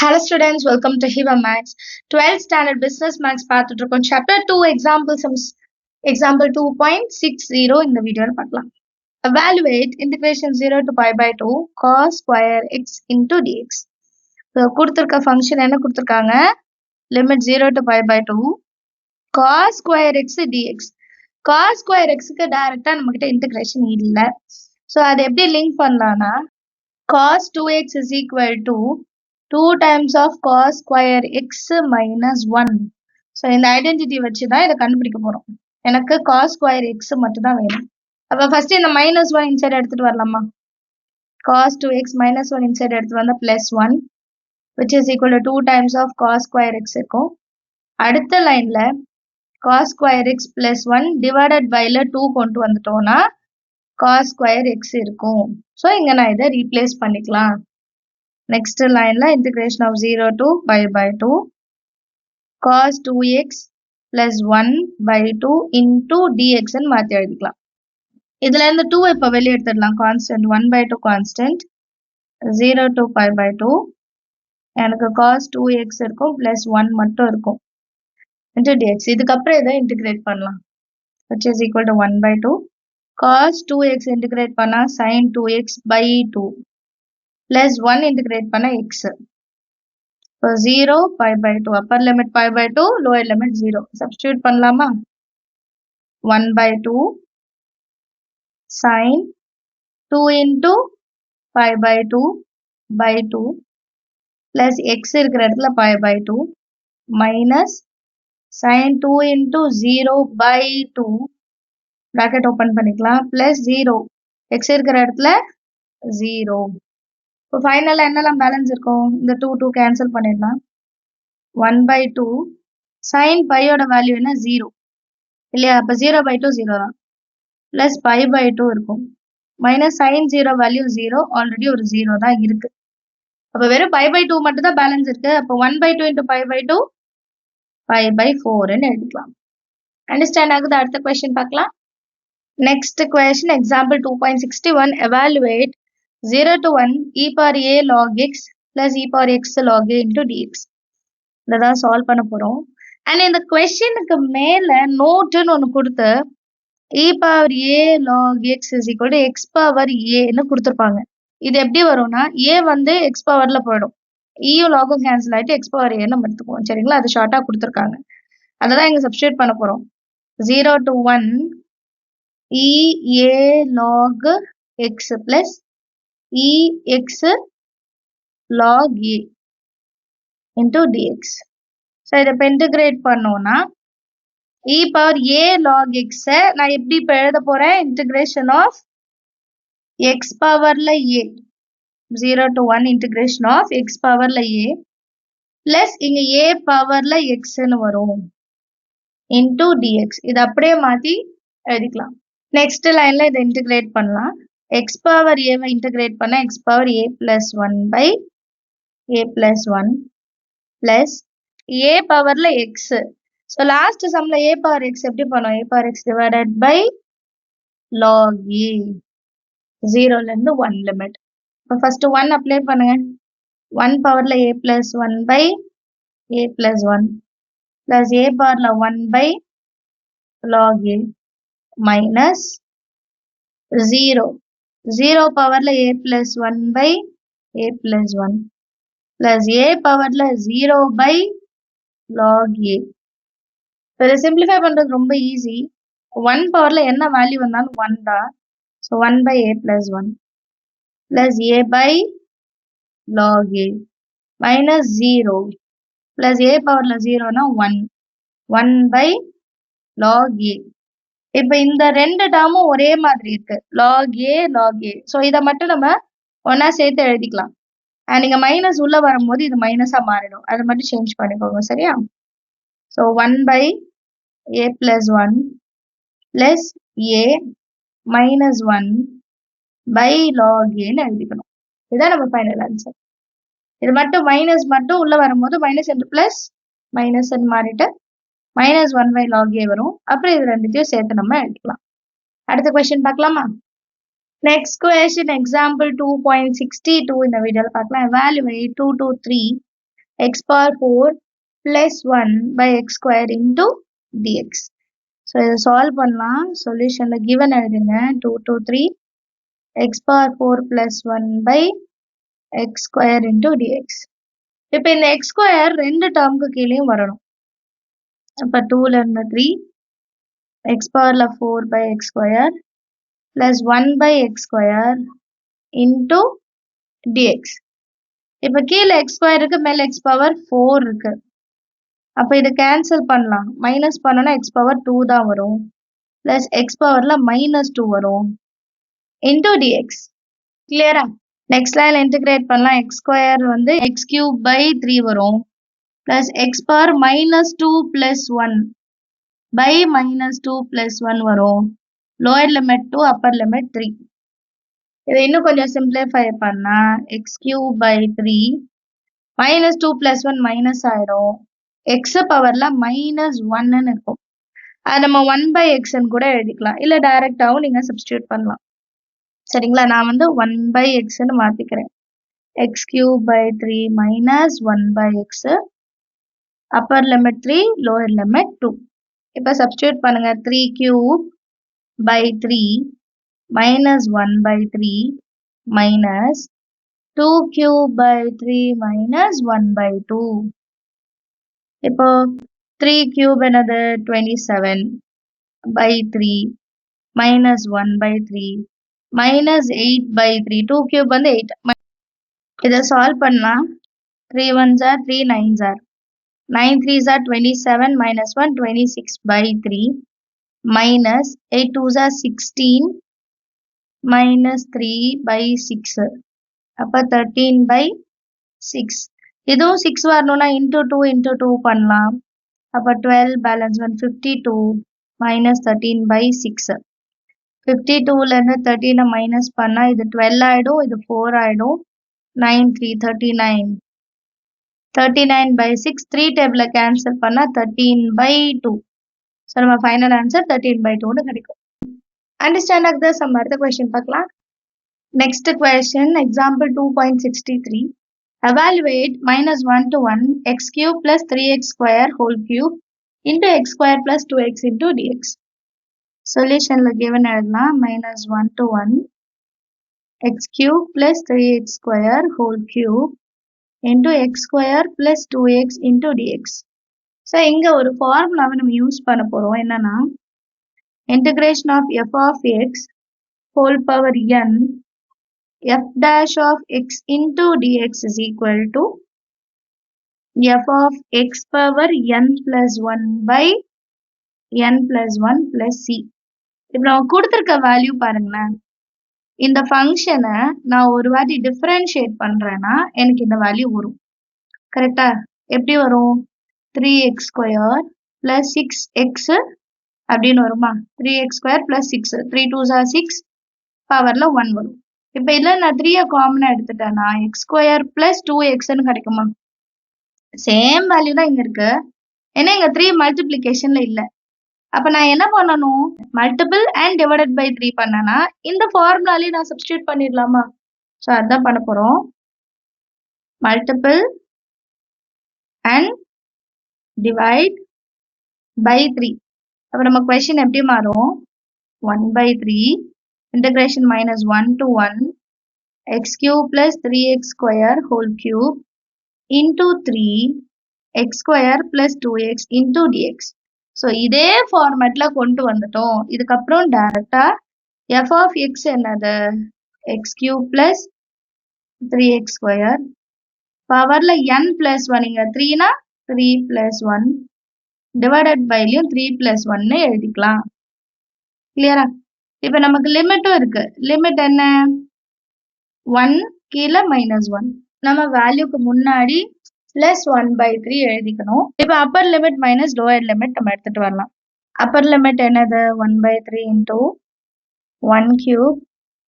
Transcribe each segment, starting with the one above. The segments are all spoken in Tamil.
Hello students, welcome to Hiva Max. 12th standard business max பார்த்துட்டு இருக்கோம். chapter 2 example sums example 2.60 இந்த வீடியோல பார்க்கலாம். Evaluate integration 0 to pi by 2 cos square x into dx. கொடுத்திருக்க ஃபங்க்ஷன் என்ன கொடுத்திருக்காங்க? limit 0 to pi by 2 cos square x dx. cos square x க்கு டைரக்டா நம்மகிட்ட இன்டகிரேஷன் இல்ல. சோ அதை எப்படி லிங்க் பண்ணலாம்னா cos 2x is equal to 2 times of cos square x minus 1. So, இந்த ஐடென்டிட்டி வச்சு தான் இதை கண்டுபிடிக்க போறோம். எனக்கு cos square x மட்டும் தான் வேணும். அப்ப ஃபர்ஸ்ட் இந்த minus 1 இன்சைட் எடுத்துட்டு வரலாமா? cos 2x minus 1 இன்சைட் எடுத்து வந்தா plus 1 which is equal to 2 times of cos square x இருக்கும். அடுத்த லைன்ல cos square x plus 1 divided by 2 கொண்டு வந்துட்டோம்னா cos square x இருக்கும். So, இங்க நான் இதை ரீப்ளேஸ் பண்ணிக்கலாம். Next line la integration of 0 to pi by 2 cos 2x plus 1 by 2 into dx ன்னு மாத்தி எழுதிக்கலாம். இதுல இருந்து 2 இப்ப வெளிய எடுத்துடலாம். constant 1 by 2 constant 0 to pi by 2 எனக்கு cos 2x இருக்கும் plus 1 மட்டும் இருக்கும் into dx. இதுக்கு அப்புறம் இதை integrate பண்ணலாம். which is equal to 1 by 2 cos 2x integrate பண்ணா sin 2x by 2 plus 1 integrate பண்ண x. So 0 pi by 2 upper limit pi by 2 lower limit 0. Substitute பண்ணலாமா? 1 by 2 sin 2 into pi by 2 by 2 plus x இருக்கிற இடத்துல pi by 2 minus sin 2 into 0 by 2 bracket open பண்ணிக்கலாம் plus 0 x இருக்கிற இடத்துல 0. இப்போ ஃபைனலாக என்னெல்லாம் பேலன்ஸ் இருக்கும்? இந்த 2 கேன்சல் பண்ணிடலாம். 1 by 2 sin பையோட வேல்யூ என்ன? 0 இல்லையா? அப்போ 0 by 2 0 தான். ப்ளஸ் பை by 2 இருக்கும். மைனஸ் sin 0 வேல்யூ 0 ஆல்ரெடி ஒரு 0 தான் இருக்கு. அப்போ வெறும் பை by 2 மட்டும் தான் பேலன்ஸ் இருக்கு. அப்போ 1 by 2 into by by 2 by by 4ன்னு எடுத்துக்கலாம். அண்டர்ஸ்டாண்ட் ஆகுது? அடுத்த கொஸ்டின் பார்க்கலாம். Next question example 2.61 evaluate 0 to 1 e power a log x plus e power x log a into dx. இதான் சால்வ் பண்ண போறோம். அண்ட் இந்த கொஸ்டினுக்கு மேல நோட்டுன்னு ஒன்று கொடுத்து e power a log x is equal to x power a கொடுத்துருப்பாங்க. இது எப்படி வரும்னா a வந்து x பவர்ல போயிடும். ஈயும் லாகும் கேன்சல் ஆயிட்டு x power a நம்ம எடுத்துக்குவோம். சரிங்களா? அது ஷார்ட்டா கொடுத்துருக்காங்க. அதான் இங்க சப்ஸ்டியூட் பண்ண போறோம். 0 to 1 e a log x plus ex log a into dx. So, இதை இப்போ இன்டகிரேட் பண்ணோம்னா e power a log x நான் எப்படி இப்போ எழுத போறேன்? இன்டகிரேஷன் ஆஃப் x பவர்ல a 0 to 1 integration of x பவர்ல a பிளஸ் இங்க a பவர்ல xன்னு வரும் into dx. இது அப்படியே மாத்தி எழுதிக்கலாம். நெக்ஸ்ட் லைன்ல இதை இன்டகிரேட் பண்ணலாம். x power a why integrate பண்ண x power a plus 1 by a plus 1 plus a powerல x. So last sumல a power x எப்படி பண்ணோம்? a power x divided by log a 0ல இருந்து 1 limit. இப்போ first 1 அப்ளை பண்ணுங்க. 1 powerல a plus 1 by a plus 1 plus a powerல 1 by log a minus 0 0 பவர்ல a plus 1 by a plus 1 plus a பவர்ல 0 by log a. இதை சிம்பிளிஃபை பண்றது ரொம்ப ஈஸி. 1 பவர்ல என்ன வேல்யூ வந்தாலும் 1 தான். So 1 by a plus 1 plus a by log a minus 0 plus a பவர்ல 0னா 1 1 by log a. இப்ப இந்த ரெண்டு டேர்மும் ஒரே மாதிரி இருக்கு. log a log a. So இதை மட்டும் நம்ம ஒன்னா சேர்த்து எழுதிக்கலாம். அண்ட் இங்க மைனஸ் உள்ள வரும்போது இது மைனஸா மாறிடும். அதை மட்டும் சேஞ்ச் பண்ணிக்கோங்க. சரியா? So 1 by a plus 1 plus a minus 1 by log a எழுதிக்கணும். இதுதான் நம்ம ஃபைனல் ஆன்சர். இது மட்டும் மைனஸ் மட்டும் உள்ள வரும்போது மைனஸ் என்று பிளஸ் மைனஸ் மாறிட்டு மைனஸ் 1 by log a வரும். அப்புறம் இது ரெண்டுத்தையும் சேர்த்து நம்ம எழுதிக்கலாம். அடுத்த கொஸ்டின் பார்க்கலாமா? நெக்ஸ்ட் கொஸ்டின் எக்ஸாம்பிள் 2.62 இந்த வீடியோல பார்க்கலாம். evaluate 2 to 3 x power 4 plus 1 by x square into dx. So இதை solve பண்ணலாம். சொல்யூஷன்ல given எழுதுங்க. 2 to 3 x power 4 plus 1 by x square into dx. இப்போ இந்த x square ரெண்டு டேர்முக்கு கீழேயும் வரணும். அப்போ 2ல இருந்து 3 x powerல 4 by x square plus 1 by x square into dx. இப்போ கீழே x square இருக்கு, மேல x power 4 இருக்கு. அப்போ இதை கேன்சல் பண்ணலாம். மைனஸ் பண்ணோன்னா x power 2 தான் வரும். பிளஸ் x powerல -2 வரும் into dx. கிளியரா? நெக்ஸ்ட் லைன் இன்டிகிரேட் பண்ணலாம். x ஸ்கொயர் வந்து x cube by 3 வரும். Plus x power -2 plus 1 by -2 plus 1 வரும். Lower limit 2, upper limit 3. இதை இன்னும் கொஞ்சம் சிம்பிளிஃபை பண்ணா x cube by 3 -2 plus 1 minus ஆயிடும். x பவர்ல -1 இருக்கும். அது நம்ம 1 by x கூட எழுதிக்கலாம். இல்ல டைரக்டாவும் நீங்க சப்ஸ்டிடியூட் பண்ணலாம். சரிங்களா? நான் வந்து 1 by x மாத்திக்கிறேன். x cube by 3 minus 1 by x, upper limit 3, lower limit 2. இப்போ சப்ஸ்டிடியூட் பண்ணுங்க. 3 cube by 3 minus 1 by 3 minus 2 cube by 3 minus 1 by 2. இப்போ 3 cube என்னது 27 by 3 minus 1 by 3 minus 8 by 3. 2 cube வந்து 8. இதை சால்வ் பண்ணலாம். 3 1s are 3 9s are 9 3s are 27 minus 1 26 by 3 minus 8 2s are 16 minus 3 by 6. அப்போ 13 by 6. இதுவும் 6 வரணும்னா into 2 into 2 பண்ணலாம். அப்போ 12 பேலன்ஸ் 1 52 minus 13 by 6. 52ல இருந்து 13 மைனஸ் பண்ணா இது 12 ஆயிடும், இது 4 ஆயிடும். 9 3 39. 39 by 6, 3 டேபிள கேன்சல் பண்ணா 13 by 2. ஸோ நம்ம ஃபைனல் ஆன்சர் 13 by 2 கிடைக்கும். அண்டர்ஸ்டாண்ட் ஆகுது? சம் அடுத்த கொஸ்டின் பார்க்கலாம். Next question example 2.63. Evaluate -1 to 1 x cube plus 3x square whole cube into x square plus 2x into dx. சொல்யூஷன்ல given எழுதலாம். -1 to 1 x cube plus 3x square whole cube into x square plus 2x into dx. So இங்க ஒரு ஃபார்முலாவை நம்ம யூஸ் பண்ண போறோம். என்னன்னா integration of f of x whole power n f dash of x into dx is equal to f of x power n plus 1 by n plus 1 plus c. இப்போ நம்ம கொடுத்திருக்க வேல்யூ பாருங்களேன். இந்த ஃபங்க்ஷனை நான் ஒரு வாட்டி டிஃபரன்ஷியேட் பண்றேன்னா எனக்கு இந்த வேல்யூ வரும். கரெக்டா? எப்படி வரும்? 3x ஸ்கொயர் பிளஸ் 6x அப்படின்னு வருமா? 3x square plus 6 3 2s are 6 பவர்ல 1 வரும். இப்போ இதுல நான் 3 காமனா எடுத்துட்டேன்னா x ஸ்கொயர் பிளஸ் 2xன்னு கிடைக்குமா? சேம் வேல்யூ தான் இங்க இருக்கு. ஏன்னா இங்க 3 மல்டிப்ளிகேஷன்ல இல்ல. அப்ப நான் என்ன பண்ணணும்? மல்டிபிள் அண்ட் டிவைடட் பை 3 பண்ணனா இந்த ஃபார்முலாலே நான் சப்ஸ்டிடியூட் பண்ணிடலாமா? ஸோ அதான் பண்ண போறோம். Multiple and divide by 3. அப்ப நம்ம கொஸ்டின் எப்படி மாறும்? 1 by 3 integration -1 to 1 x cube plus 3x square whole cube into 3 x square plus 2x into dx. So இதே ஃபார்மேட்ல கொண்டு வந்துட்டோம். இதுக்கப்புறம் டைரக்டா f of x என்னது? x cube plus 3x square பவர்ல n plus 1. இங்க 3னா 3 plus 1 டிவைடட் பைலையும் 3 plus 1 எழுதிக்கலாம். கிளியரா? இப்ப நமக்கு லிமிட்டும் இருக்கு. லிமிட் என்ன? 1 கீழே -1. நம்ம வேல்யூக்கு முன்னாடி +1 by 3 எழுதிக்கணும். இப்ப upper limit minus lower limit நம்ம எடுத்துட்டு வரலாம். அப்பர் லிமிட் என்னது? 1 by 3 into 1 cube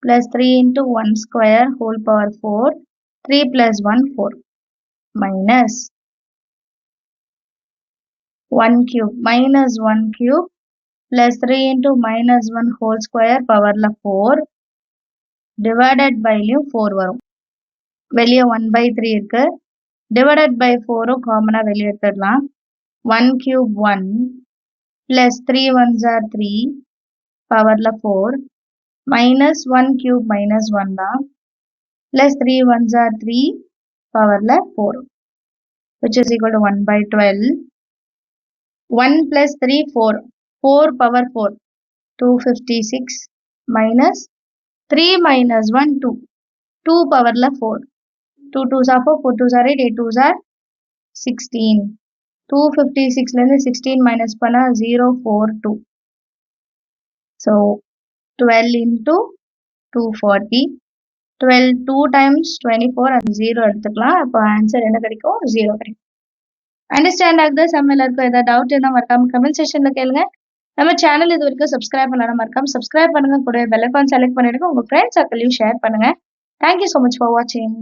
plus 3 into 1 square whole power 4 3 plus 1 4 minus 1 cube minus 1 cube plus 3 into minus 1 whole square powerல 4 divided by 4 வரும். வெளியே 1 by 3 இருக்கு. டிவைடட் பை 4 காமனாக வெளியே எடுத்துடலாம். 1 cube 1 plus 3 ones are 3 பவரில் 4 minus 1 cube minus 1 தான் plus 3 ones are 3 பவரில் 4 which is equal to 1 by 12. 1 plus 3 4 4 power 4 256 minus 3 minus 1 2 2 பவரில் 4 2 2s are 4 4 2s are 8 8 2s are 16 256 16 minus பண்ணா 042. So 12 into 240. 12 2 times 24 and 0 எடுத்துக்கலாம். அப்போ ஆன்சர் என்ன கிடைக்கும்? 0 கிடைக்கும். அண்டர்ஸ்டாண்ட் ஆகுது? சம்மில் இருக்கும் ஏதாவது டவுட் இருந்தால் மறக்காம கமெண்ட் செக்ஷனில் கேளுங்க. நம்ம சேனல் இது வரைக்கும் சப்ஸ்கிரைப் பண்ணலாம், மறக்காம சப்ஸ்கிரைப் பண்ணுங்க. கூட பெல் ஐகான் செலக்ட் பண்ணிடுங்க. உங்கள் ஃப்ரெண்ட்ஸ் சர்க்கிளையும் ஷேர் பண்ணுங்க. தேங்க்யூ ஸோ மச் ஃபார் வாட்சிங்.